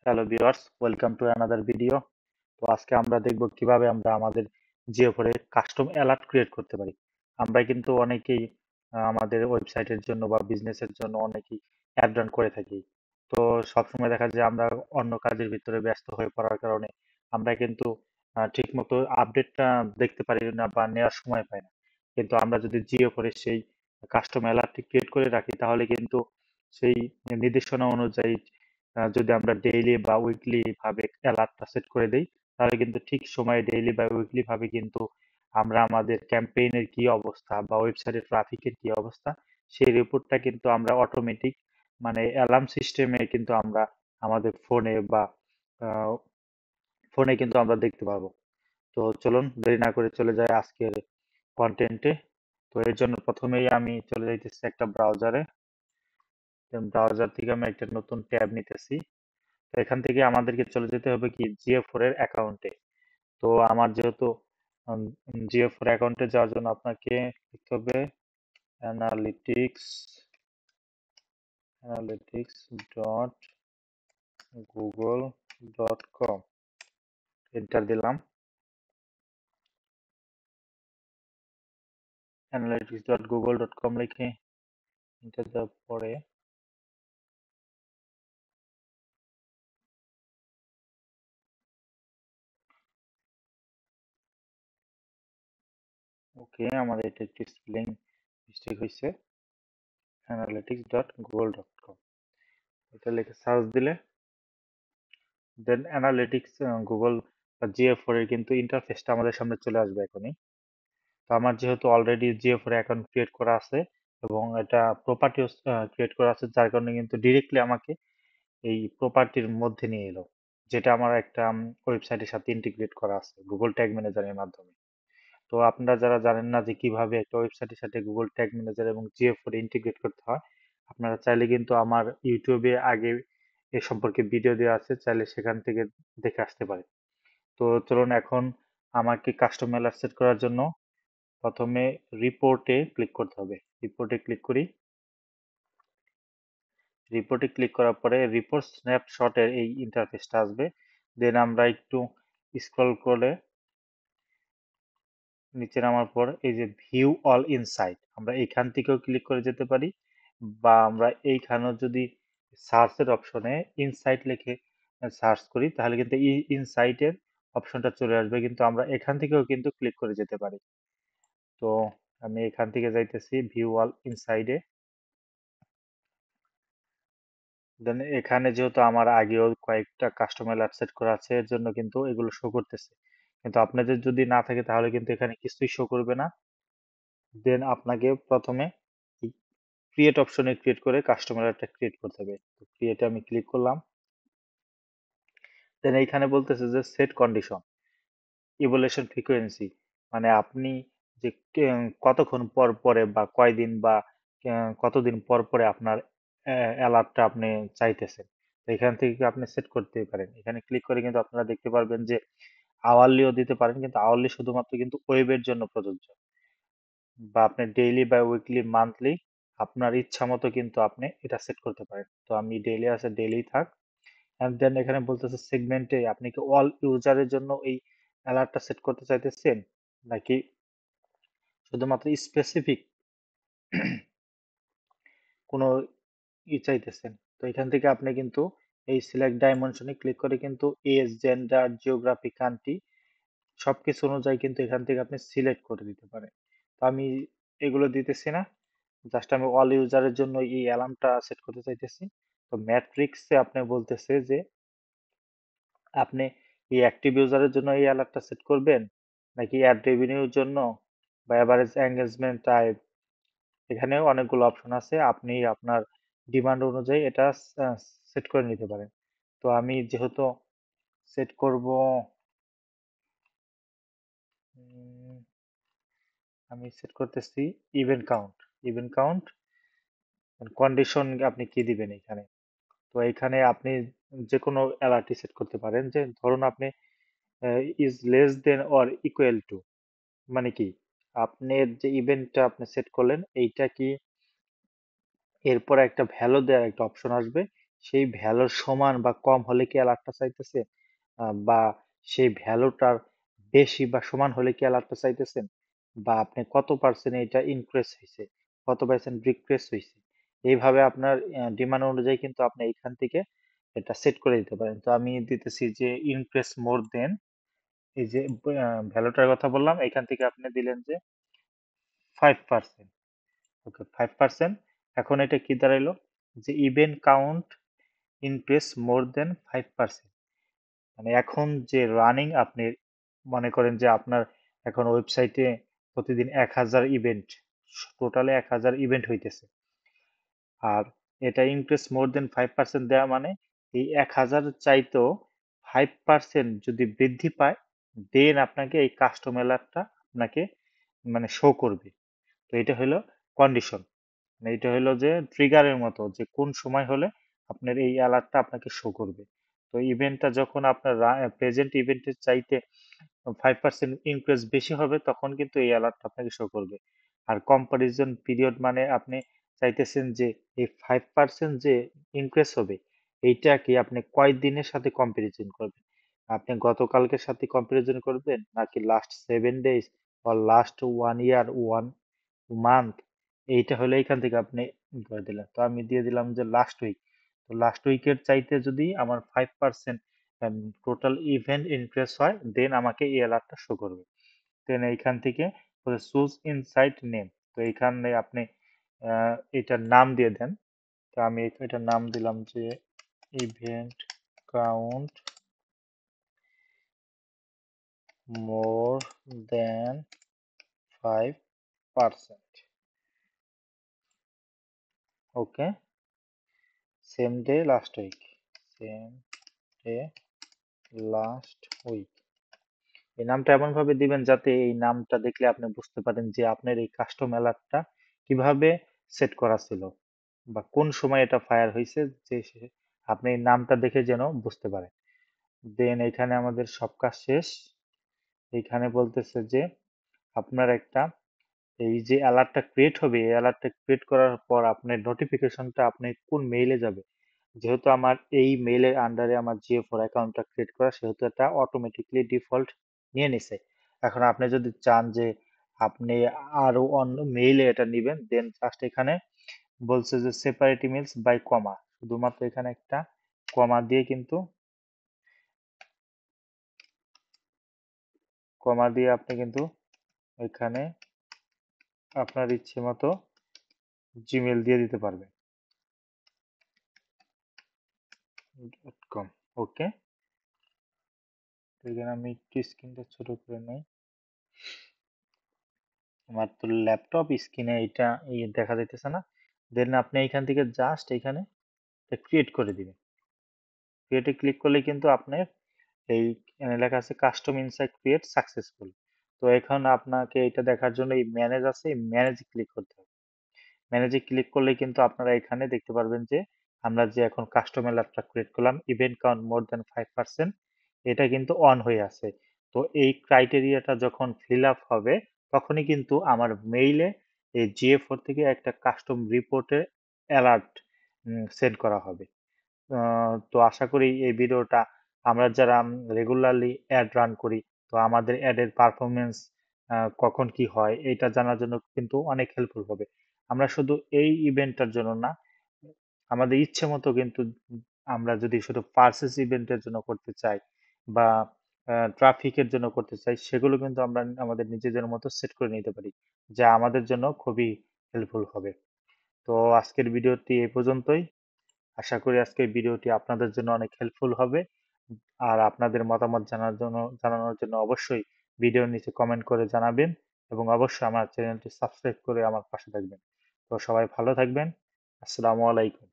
Hello viewers, welcome to another video. তো আজকে আমরা দেখব কিভাবে আমরা আমাদের জিও ফোরে কাস্টম অ্যালার্ট ক্রিয়েট করতে পারি। আমরা কিন্তু অনেকেই আমাদের ওয়েবসাইটের জন্য বা বিজনেসের জন্য অনেকেই অ্যাড রান করে থাকি। তো সবসময় দেখা যায় আমরা অন্য কাজের ভিতরে ব্যস্ত হয়ে পড়ার কারণে আমরা কিন্তু ঠিকমতো আপডেটটা দেখতে পারি না বা নেওয়ার সময় পাই না। কিন্তু আমরা যদি জিও ফোরে সেই কাস্টম অ্যালার্টটি ক্রিয়েট করে রাখি তাহলে কিন্তু সেই নির্দেশনা অনুযায়ী যদি আমরা ডেইলি বা উইকলি ভাবে অ্যালার্টটা সেট করে দেই তাহলে কিন্তু ঠিক সময়ে ডেইলি বা উইকলি ভাবে কিন্তু আমরা আমাদের ক্যাম্পেইনের কি অবস্থা বা ওয়েবসাইটের ট্রাফিকের কি অবস্থা সেই রিপোর্টটা কিন্তু আমরা অটোমেটিক মানে অ্যালার্ম সিস্টেমে কিন্তু আমরা আমাদের ফোনে কিন্তু আমরা দেখতে পাবো। তো চলুন দেরি না করে চলে যাই আজকের কন্টেন্টে। তো এর জন্য প্রথমেই আমি চলে যাইতেছি একটা ব্রাউজারে। ব্রাউজার থেকে আমি একটা নতুন ট্যাব নিতেছি। তো এখান থেকে আমাদেরকে চলে যেতে হবে কি জিও ফোর এর অ্যাকাউন্টে। তো আমার যেহেতু জিও ফোর অ্যাকাউন্টে যাওয়ার জন্য আপনাকে লিখতে হবে analytics analytics dot Google dot com. Enter দিলাম। Analytics dot Google dot com লিখে এন্টার দেওয়ার পরে ওকে, আমার এটা একটি স্পেলিং মিস্টেক হয়েছে। Analytics dot Google dot com এটা লিখে সার্চ দিলে দেন অ্যানালিটিক্স গুগল বা জিও ফোর এর কিন্তু ইন্টারফেসটা আমাদের সামনে চলে আসবে এখনই। তো আমার যেহেতু already Jio four account create করা আছে এবং এটা প্রপার্টিও ক্রিয়েট করা আছে, যার কারণে কিন্তু ডিরেক্টলি আমাকে এই প্রপার্টির মধ্যে নিয়ে এলো, যেটা আমার একটা ওয়েবসাইটের সাথে ইন্টিগ্রেট করা আছে গুগল ট্যাগ ম্যানেজারের মাধ্যমে। তো আপনারা যারা জানেন না যে কিভাবে একটা ওয়েবসাইটের সাথে গুগল ট্যাগ ম্যানেজার এবং জিও ফোর ইন্টিগ্রেট করতে হয়, আপনারা চাইলে কিন্তু আমার ইউটিউবে আগে এ সম্পর্কে ভিডিও দেওয়া আছে, চাইলে সেখান থেকে দেখে আসতে পারেন। তো চলুন এখন আমাকে কাস্টমার সেট করার জন্য প্রথমে রিপোর্টে ক্লিক করতে হবে। রিপোর্টে ক্লিক করি। রিপোর্টে ক্লিক করার পরে রিপোর্ট স্ন্যাপশটের এই ইন্টারফেসটা আসবে। দেন আমরা একটু স্ক্রল করে নিচে নামার পর এই যে ভিউ অল ইনসাইট, আমরা এইখান থেকেও ক্লিক করে যেতে পারি, বা আমরা এইখানেও যদি সার্চের অপশনে ইনসাইট লিখে সার্চ করি তাহলে কিন্তু এই ইনসাইটের অপশনটা চলে আসবে, কিন্তু আমরা এখান থেকেও কিন্তু ক্লিক করে যেতে পারি। তো আমি এখান থেকে যাইতেছি ভিউ অল ইনসাইডে। দেন এখানে যেহেতু আমার আগেও কয়েকটা কাস্টমার অ্যাপ সেট করা আছে এর জন্য কিন্তু এগুলো শো করতেছে, কিন্তু আপনাদের যদি না থাকে তাহলে কিন্তু এখানে কিছুই শো করবে না। দেন আপনাকে প্রথমে ক্রিয়েট অপশনে ক্রিয়েট করে কাস্টমার অ্যাপটা ক্রিয়েট করতে হবে। তো ক্রিয়েটে আমি ক্লিক করলাম। দেন এইখানে বলতেছে যে সেট কন্ডিশন ইভ্যালুয়েশন ফ্রিকোয়েন্সি, মানে আপনি যে কতক্ষণ পর পরে বা কয়দিন বা কতদিন পর পরে আপনার অ্যালার্টটা আপনি চাইতেছেন। তো এখান থেকে আপনি সেট করতে পারেন। এখানে ক্লিক করে কিন্তু আপনারা দেখতে পারবেন যে আওয়ারলিও দিতে পারেন, কিন্তু আওয়ারলি শুধুমাত্র কিন্তু ওয়েবের জন্য প্রযোজ্য, বা আপনি ডেইলি বা উইকলি মান্থলি আপনার ইচ্ছা মতো কিন্তু আপনি এটা সেট করতে পারেন। তো আমি ডেইলি আছে, ডেইলি থাক। এন্ড দেন এখানে বলতেছে সেগমেন্টে আপনি কি অল ইউজারের জন্য এই অ্যালার্টটা সেট করতে চাইতেছেন নাকি শুধুমাত্র স্পেসিফিক কোনো চাইতেছেন। তো এখান থেকে আপনি কিন্তু এই সিলেক্ট ডাইমেনশনে ক্লিক করে কিন্তু এজ, জেন্ডার, জিওগ্রাফি, কান্ট্রি সবকিছু অনুযায়ী কিন্তু এখান থেকে আপনি সিলেক্ট করে দিতে পারেন। তো আমি এগুলো দিতেছি না, জাস্ট আমি অল ইউজারের জন্য এই অ্যালার্মটা সেট করতে চাইতেছি। তো ম্যাট্রিক্সে আপনি বলতেছে যে আপনি এই অ্যাক্টিভ ইউজারের জন্য এই অ্যালার্টটা সেট করবেন নাকি অ্যাড রেভিনিউর জন্য বা এভারেজ এঙ্গেজমেন্ট টাইপ। এখানেও অনেকগুলো অপশন আছে, আপনি আপনার ডিমান্ড অনুযায়ী এটা সেট করে নিতে পারেন। তো আমি যেহেতু সেট করব, উম, আমি সেট করতেছি event count. Event count condition আপনি কি দিবেন এখানে। তো এখানে আপনি যে কোনো অ্যালার্টই সেট করতে পারেন, যে ধরুন আপনি is less than or equal to, মানে কি আপনার যে ইভেন্টটা আপনি সেট করলেন এইটা কি এরপর একটা ভ্যালু দেওয়ার একটা অপশন আসবে। সেই ভ্যালুর সমান বা কম হলে কি অ্যালার্টটা চাইতেছে, বা সেই ভ্যালুটার বেশি বা সমান হলে কি অ্যালার্টটা চাইতেছেন, বা আপনি কত পার্সেন্ট এটা ইনক্রিজ হয়েছে, কত পার্সেন্ট ডিক্রিজ হয়েছে। এইভাবে আপনার ডিমান্ড অনুযায়ী কিন্তু আপনি এখান থেকে এটা সেট করে দিতে পারেন। তো আমি দিতেছি যে ইনক্রিজ মোর দেন, এই যে ভ্যালুটার কথা বললাম, এখান থেকে আপনি দিলেন যে 5%। ওকে, 5%। এখন এটা কি দাঁড়াইলো, যে ইভেন্ট কাউন্ট ইনক্রিজ মোর দেন 5%। মানে এখন যে রানিং আপনি মনে করেন যে আপনার এখন ওয়েবসাইটে প্রতিদিন 1000 ইভেন্ট, টোটালে 1000 ইভেন্ট হইতেছে, আর এটা ইনক্রিজ মোর দেন 5% দেওয়া মানে এই 1000 চাইতেও 5% যদি বৃদ্ধি পায়, দেন আপনাকে এই কাস্টমারটা আপনাকে মানে শো করবে। তো এটা হলো কন্ডিশন, মানে এটা হলো যে ট্রিগারের মতো, যে কোন সময় হলে আপনার এই অ্যালার্টটা আপনাকে শো করবে। তো ইভেন্টটা যখন আপনার প্রেজেন্ট ইভেন্টের চাইতে 5% ইনক্রিজ বেশি হবে, তখন কিন্তু এই অ্যালার্টটা আপনাকে শো করবে। আর কম্পারিজন পিরিয়ড মানে আপনি চাইতেছেন যে এই 5% যে ইনক্রিজ হবে, এইটা কি আপনি কয় দিনের সাথে কম্পারিজন করবেন। আপনি গতকালকের সাথে কম্পারিজন করবেন, নাকি লাস্ট 7 ডেজ, বা লাস্ট 1 ইয়ার, 1 মান্থ। এইটা হলে এখান থেকে আপনি করে দিলেন। তো আমি দিয়ে দিলাম যে লাস্ট উইক। তো লাস্ট উইকের চাইতে যদি আমার 5% টোটাল ইভেন্ট ইনক্রিজ হয়, দেন আমাকে এই অ্যালার্টটা শো করবে। দেন এইখান থেকে চুজ ইনসাইট নেম। তো এইখানে আপনি এটার নাম দিয়ে দেন। তো আমি এটার নাম দিলাম যে event count more than 5%। Okay, same day last week, same day last week. এই নামটা এমন ভাবে দিবেন যাতে এই নামটা দেখলে আপনি বুঝতে পারেন যে আপনার এই কাস্টম অ্যালার্টটা কিভাবে সেট করা ছিল, বা কোন সময় এটা ফায়ার হয়েছে, যে আপনি এই নামটা দেখে যেন বুঝতে পারেন। দেন এখানে আমাদের সব কাজ শেষ। এখানে বলতেছে যে আপনার একটা এই যে অ্যালার্টটা ক্রিয়েট হবে, এই অ্যালার্টটা ক্রিয়েট করার পর আপনার নোটিফিকেশনটা আপনি কোন মেইলে যাবে। যেহেতু আমার এই মেইলের আন্ডারে আমার জিও4 অ্যাকাউন্টটা ক্রিয়েট করা, সেহেতু এটা অটোমেটিকলি ডিফল্ট নিয়ে নিছে। এখন আপনি যদি চান যে আপনি আরো অন্য মেইলে এটা নিবেন, দেন জাস্ট এখানে বলছে যে সেপারেট ইমেলস বাই কমা, শুধুমাত্র এখানে একটা কমা দিয়ে, কিন্তু কমা দিয়ে আপনি কিন্তু এখানে আপনার ইচ্ছে মতো জিমেল দিয়ে দিতে পারবেন .com। ওকে, তো এখানে আমি একটু স্ক্রিনটা ছোট করে নেই। আমার তো ল্যাপটপ স্ক্রিনে এটা দেখা যাইতেছে না। দেন আপনি এখান থেকে জাস্ট এখানে ক্রিয়েট করে দিবেন। ক্রিয়েটে ক্লিক করলে কিন্তু আপনার এই লেখা আছে কাস্টম ইনসাইট ক্রিয়েট সাকসেসফুল। তো এখন আপনাকে এটা দেখার জন্য এই ম্যানেজ আছে, এই ম্যানেজে ক্লিক করতে হবে। ম্যানেজে ক্লিক করলে কিন্তু আপনারা এখানে দেখতে পারবেন যে আমরা যে এখন কাস্টম অ্যালার্টটা ক্রিয়েট করলাম, ইভেন্ট কাউন্ট মোর দ্যান 5%, এটা কিন্তু অন হয়ে আছে। তো এই ক্রাইটেরিয়াটা যখন ফিল আপ হবে, তখনই কিন্তু আমার মেইলে এই GA4 থেকে একটা কাস্টম রিপোর্টের অ্যালার্ট সেন্ড করা হবে। তো আশা করি এই ভিডিওটা, আমরা যারা রেগুলারলি অ্যাড রান করি, তো আমাদের অ্যাডের পারফরমেন্স কখন কি হয় এটা জানার জন্য কিন্তু অনেক হেল্পফুল হবে। আমরা শুধু এই ইভেন্টটার জন্য না, আমাদের ইচ্ছে মতো কিন্তু আমরা যদি শুধু পার্সেস ইভেন্টের জন্য করতে চাই, বা ট্রাফিকের জন্য করতে চাই, সেগুলো কিন্তু আমরা আমাদের নিজেদের মতো সেট করে নিতে পারি, যা আমাদের জন্য খুবই হেল্পফুল হবে। তো আজকের ভিডিওটি এই পর্যন্তই। আশা করি আজকের ভিডিওটি আপনাদের জন্য অনেক হেল্পফুল হবে। আর আপনাদের মতামত জানানোর জন্য অবশ্যই ভিডিওর নিচে কমেন্ট করে জানাবেন, এবং অবশ্যই আমার চ্যানেলটি সাবস্ক্রাইব করে আমার পাশে থাকবেন। তো সবাই ভালো থাকবেন। আসসালামু আলাইকুম।